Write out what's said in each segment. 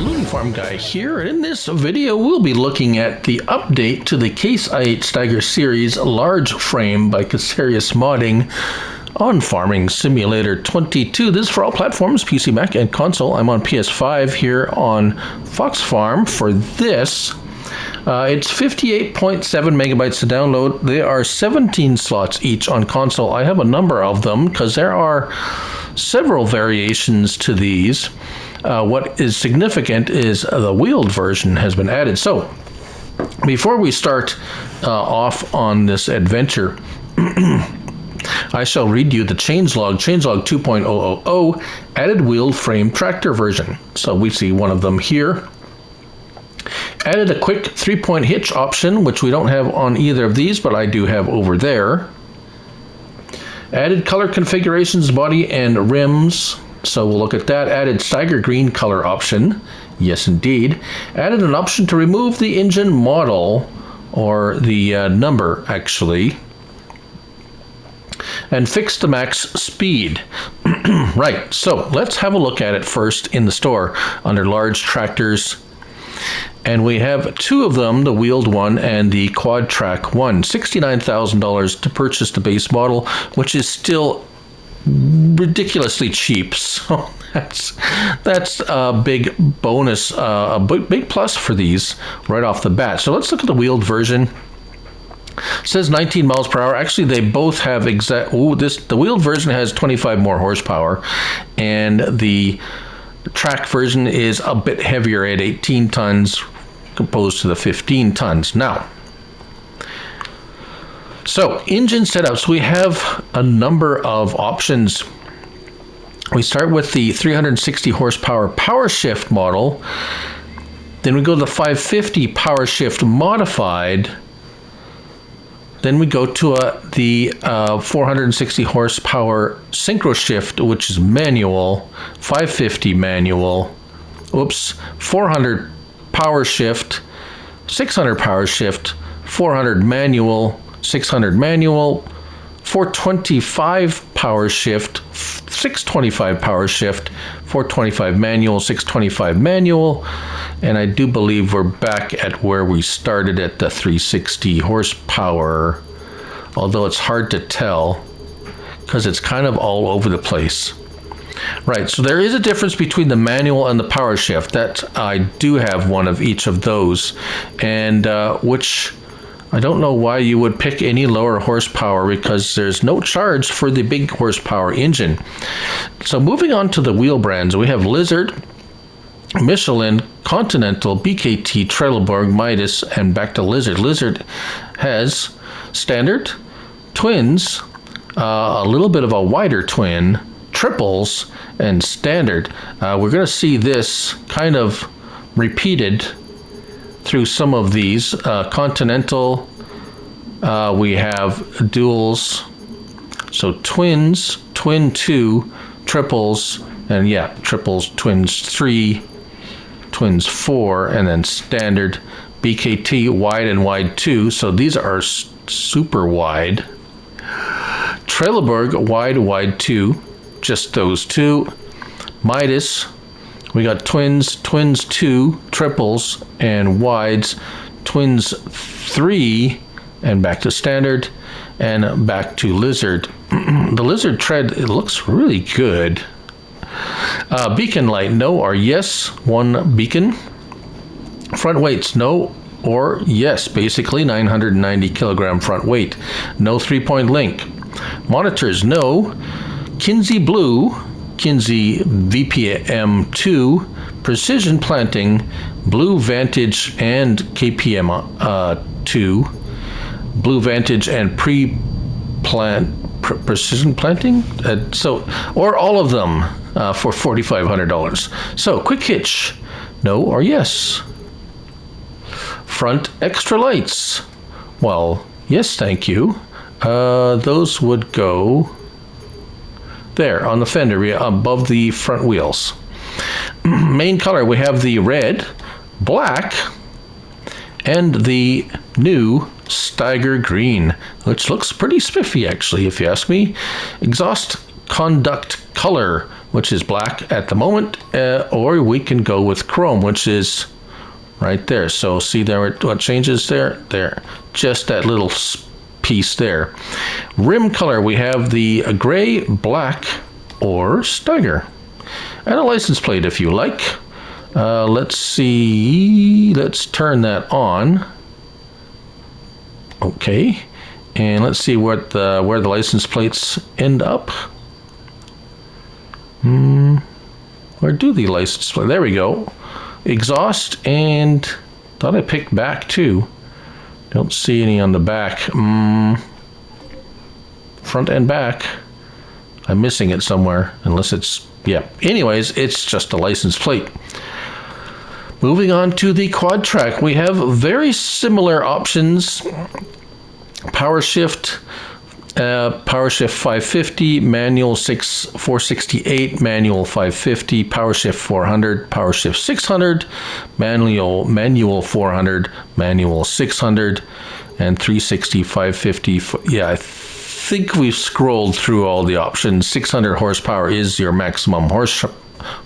Balloon Farm Guy here, and in this video we'll be looking at the update to the Case i8 Steiger series large frame by Casearias Modding on Farming Simulator 22. This is for all platforms, PC, Mac, and console. I'm on PS5 here on Fox Farm for this. It's 58.7 megabytes to download. There are 17 slots each on console. I have a number of them because there are several variations to these. What is significant is the wheeled version has been added. So, before we start off on this adventure, I shall read you the Changelog 2.0.0.0 added wheeled frame tractor version. So we see one of them here. Added a quick 3-point hitch option, which we don't have on either of these, but I do have over there. Added color configurations, body and rims. So we'll look at that. Added Steiger green color option. Yes, indeed. Added an option to remove the engine model, or the number, actually. And fixed the max speed. Right, so let's have a look at it first in the store under large tractors. And we have two of them, the wheeled one and the QuadTrac one. $69,000 to purchase the base model, which is still ridiculously cheap. So that's a big bonus, a big plus for these right off the bat. So let's look at the wheeled version. It says 19 miles per hour. Actually, they both have the wheeled version has 25 more horsepower, and the track version is a bit heavier at 18 tons opposed to the 15 tons. Now, so engine setups, we have a number of options. We start with the 360 horsepower power shift model. Then we go to the 550 power shift modified. Then we go to the 460 horsepower synchro shift, which is manual, 550 manual, 400 power shift, 600 power shift, 400 manual, 600 manual, 425 power shift, 625 power shift, 425 manual, 625 manual, and I do believe we're back at where we started at the 360 horsepower, although it's hard to tell because it's kind of all over the place. Right, so there is a difference between the manual and the power shift. That I do have one of each of those, and which I don't know why you would pick any lower horsepower, because there's no charge for the big horsepower engine. So moving on to the wheel brands, we have Lizard, Michelin, Continental, BKT, Trelleborg, Midas, and back to Lizard. Lizard has standard, twins, a little bit of a wider twin, triples, and standard. We're going to see this kind of repeated through some of these. Continental, we have duals, so twins, twin 2, triples, and yeah, triples, twins 3, twins 4, and then standard. BKT, wide and wide 2, so these are super wide. Trelleborg, wide 2, just those two. Midas, we got twins 2, triples, and wides, twins 3, and back to standard, and back to Lizard. The Lizard tread, it looks really good. Beacon light, no or yes, 1 beacon. Front weights, no or yes, basically 990 kilogram front weight. No 3-point link. Monitors, no. Kinsey Blue, Kinsey VPM2, Precision Planting, Blue Vantage and KPM2, Blue Vantage and Precision Planting, or all of them for $4,500. So quick hitch, no or yes. Front extra lights, well, yes, thank you. Those would go there on the fender above the front wheels. Main color, we have the red, black, and the new Steiger green, which looks pretty spiffy actually, if you ask me. Exhaust conduct color, which is black at the moment, or we can go with chrome, which is right there. So see there what changes there? There, just that little piece there. Rim color, we have the gray, black, or Steiger. And a license plate if you like. Let's see, let's turn that on. Okay, and let's see where the license plates end up. Where do the license plates? There we go. Exhaust, and thought I picked back too. Don't see any on the back. Front and back. I'm missing it somewhere, unless it's, yeah. Anyways, it's just a license plate. Moving on to the QuadTrac, we have very similar options. Power shift 550, manual 468, manual 550, power shift 400, power shift 600, manual 400, manual 600, and 360, 550. Yeah, I think we've scrolled through all the options. 600 horsepower is your maximum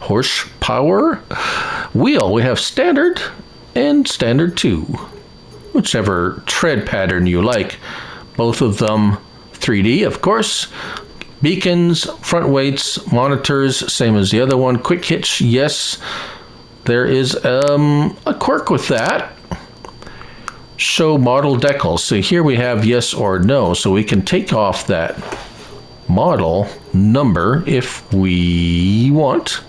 horsepower. Wheel, we have standard and standard 2, whichever tread pattern you like. Both of them 3D, of course. Beacons, front weights, monitors, same as the other one. Quick hitch, yes. There is a quirk with that. Show model decals. So here we have yes or no. So we can take off that model number if we want.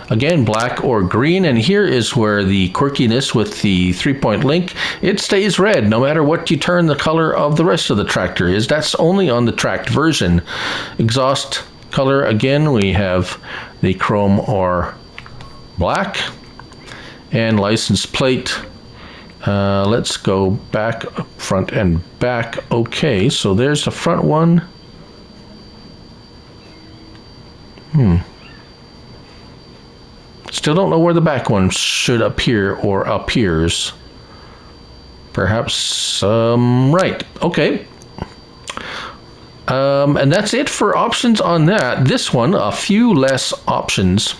Again, black or green, and here is where the quirkiness with the 3-point link, it stays red no matter what you turn the color of the rest of the tractor is. That's only on the tracked version. Exhaust color, again, we have the chrome or black. And license plate, let's go back, front and back. Okay, so there's the front one. Still don't know where the back one should appear or appears. Perhaps, right, okay. And that's it for options on that. This one, a few less options.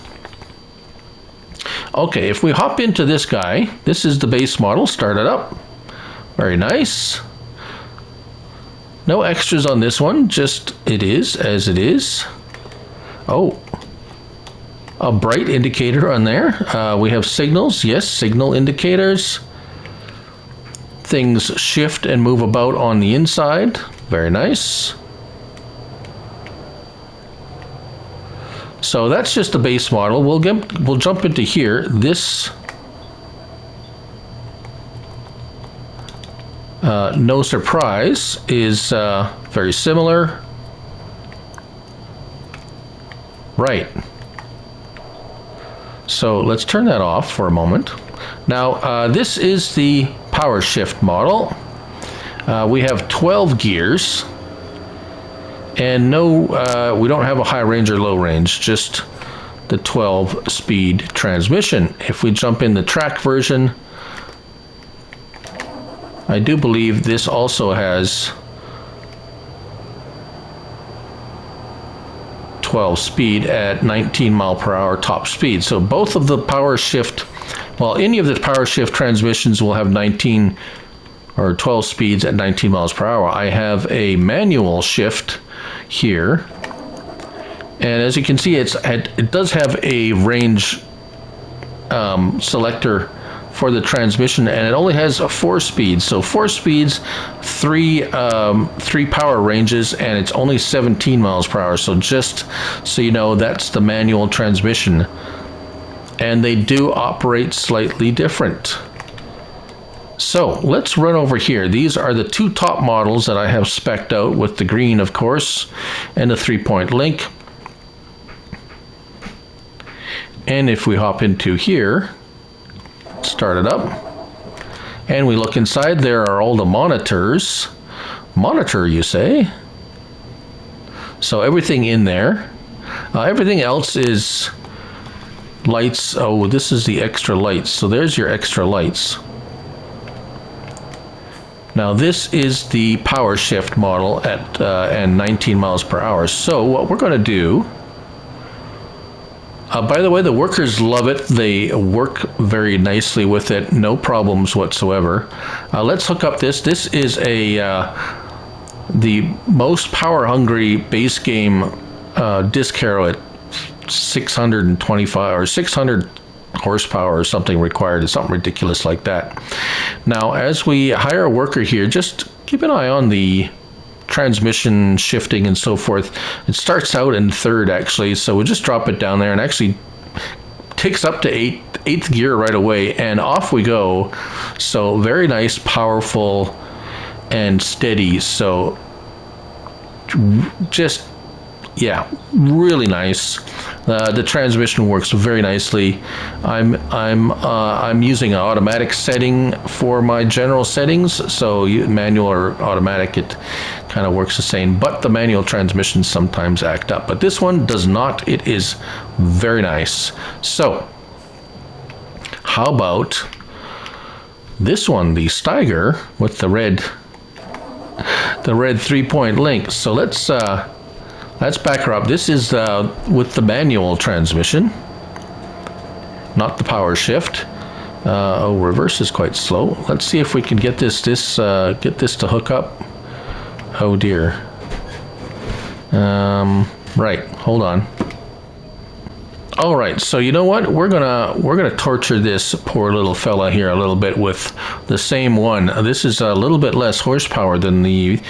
Okay, if we hop into this guy, this is the base model, start it up. Very nice. No extras on this one, just it is as it is. Oh. A bright indicator on there. We have signals, yes, signal indicators. Things shift and move about on the inside. Very nice. So that's just the base model. We'll jump into here. This no surprise is very similar. Right. So let's turn that off for a moment. Now this is the power shift model. We have 12 gears, and no, we don't have a high range or low range, just the 12-speed transmission. If we jump in the track version, I do believe this also has 12 speed at 19 mile per hour top speed. So both of the power shift, well, any of the power shift transmissions will have 19 or 12 speeds at 19 miles per hour. I have a manual shift here, and as you can see, it does have a range selector for the transmission, and it only has 4 speeds. So 4 speeds, three power ranges, and it's only 17 miles per hour. So just so you know, that's the manual transmission, and they do operate slightly different. So let's run over here. These are the 2 top models that I have spec'd out, with the green, of course, and the 3-point link. And if we hop into here, start it up, and we look inside, there are all the monitors. Monitor, you say? So everything in there. Everything else is lights. Oh, this is the extra lights. So there's your extra lights. Now this is the power shift model at and 19 miles per hour. So what we're going to do By the way, the workers love it. They work very nicely with it. No problems whatsoever. Let's hook up this. This is the most power-hungry base game disc harrow at 625 or 600 horsepower or something required. It's something ridiculous like that. Now, as we hire a worker here, just keep an eye on the transmission shifting and so forth. It starts out in third actually, so we'll just drop it down there and actually takes up to eighth gear right away, and off we go. So very nice, powerful, and steady. So just, yeah, really nice. The transmission works very nicely. I'm using an automatic setting for my general settings, so manual or automatic, it kind of works the same, but the manual transmissions sometimes act up, but this one does not. It is very nice. So how about this one, the Steiger with the red 3-point link? So let's back her up. This is with the manual transmission, not the power shift. Oh, reverse is quite slow. Let's see if we can get this to hook up. Oh dear. Right, hold on. All right, so you know what? We're gonna torture this poor little fella here a little bit with the same one. This is a little bit less horsepower than the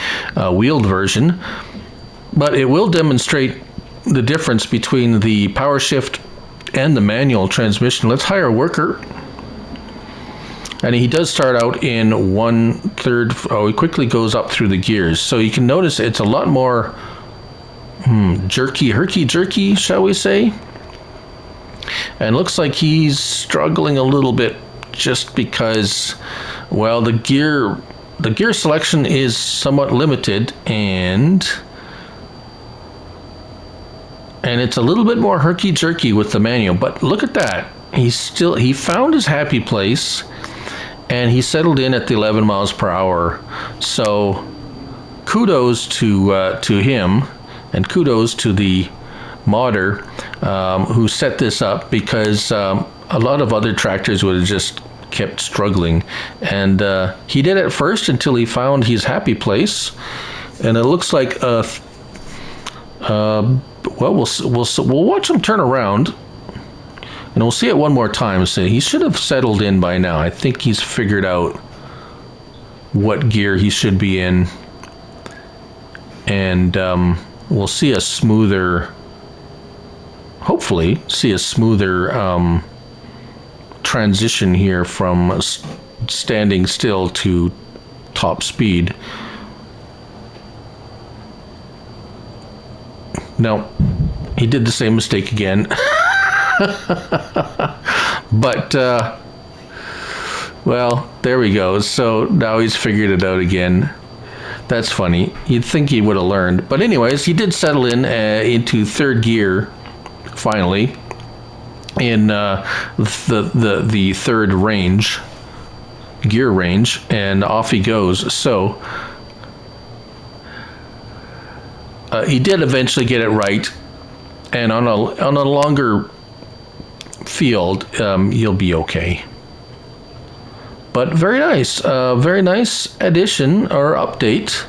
wheeled version, but it will demonstrate the difference between the power shift and the manual transmission. Let's hire a worker. And he does start out in 1/3. Oh, he quickly goes up through the gears. So you can notice it's a lot more herky-jerky, shall we say. And looks like he's struggling a little bit just because, well, the gear selection is somewhat limited, and it's a little bit more herky-jerky with the manual. But look at that. He found his happy place, and he settled in at the 11 miles per hour. So kudos to him, and kudos to the modder who set this up, because a lot of other tractors would have just kept struggling. And he did it first until he found his happy place, and it looks like well, we'll watch him turn around, and we'll see it one more time. So he should have settled in by now. I think he's figured out what gear he should be in, and we'll see a smoother, hopefully see a smoother transition here from standing still to top speed. No, he did the same mistake again. But well, there we go. So now he's figured it out again. That's funny. You'd think he would have learned. But anyways, he did settle in into third gear finally in the third gear range, and off he goes. So he did eventually get it right, and on a longer field, you'll be okay. But very nice addition or update,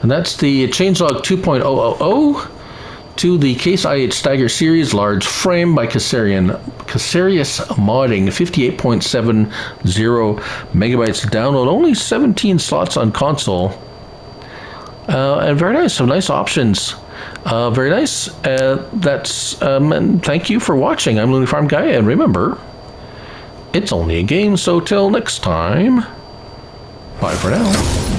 and that's the Changelog 2.0.0.0 to the Case IH Steiger series large frame by Casearias Modding, 58.70 megabytes to download, only 17 slots on console, and very nice. Some nice options. Very nice. And thank you for watching. I'm Looney Farm Guy, and remember, it's only a game, so till next time, bye for now.